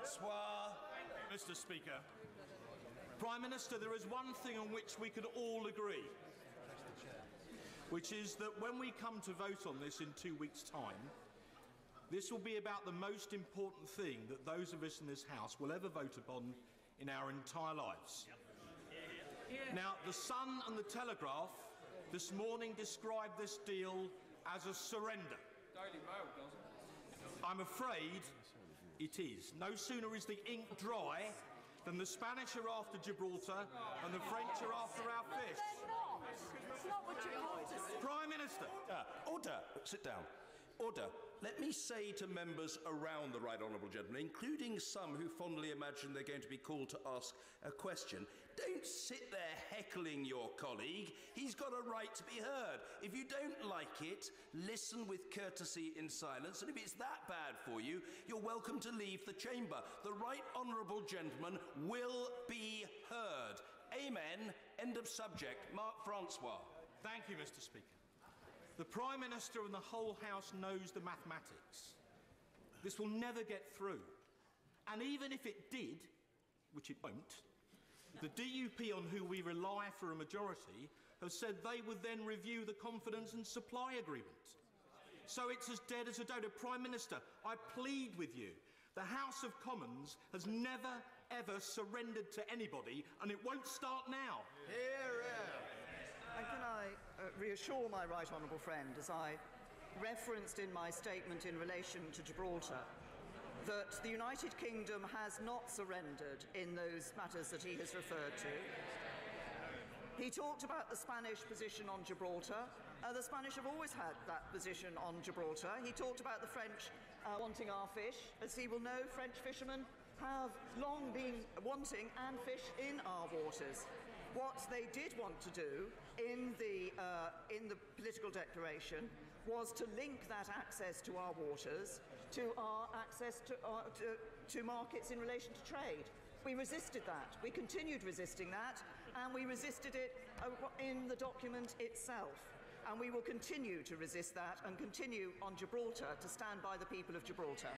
Francois. Mr. Speaker, Prime Minister, there is one thing on which we can all agree, which is that when we come to vote on this in 2 weeks' time, this will be about the most important thing that those of us in this House will ever vote upon in our entire lives. Now, the Sun and the Telegraph this morning described this deal as a surrender. Daily Mail doesn't. I'm afraid it is. No sooner is the ink dry than the Spanish are after Gibraltar and the French are after our fish. They're not. It's not what Gibraltar. Prime Minister. Order. Sit down. Order. Let me say to members around the right honourable gentleman, including some who fondly imagine they're going to be called to ask a question, don't sit there heckling your colleague. He's got a right to be heard. If you don't like it, listen with courtesy in silence, and if it's that bad for you, you're welcome to leave the chamber. The right honourable gentleman will be heard. Amen. End of subject. Mark Francois. Thank you, Mr. Speaker. The Prime Minister and the whole House knows the mathematics. This will never get through. And even if it did, which it won't, the DUP on who we rely for a majority have said they would then review the confidence and supply agreement. So it's as dead as a dodo. Prime Minister, I plead with you. The House of Commons has never, ever surrendered to anybody, and it won't start now. Hear, hear. And can I reassure my right honourable friend, as I referenced in my statement in relation to Gibraltar, that the United Kingdom has not surrendered in those matters that he has referred to. He talked about the Spanish position on Gibraltar. The Spanish have always had that position on Gibraltar. He talked about the French wanting our fish. As he will know, French fishermen have long been wanting and fish in our waters. What they did want to do in the political declaration was to link that access to our waters to our access to markets in relation to trade. We resisted that. We continued resisting that, and we resisted it in the document itself. And we will continue to resist that and continue on Gibraltar to stand by the people of Gibraltar.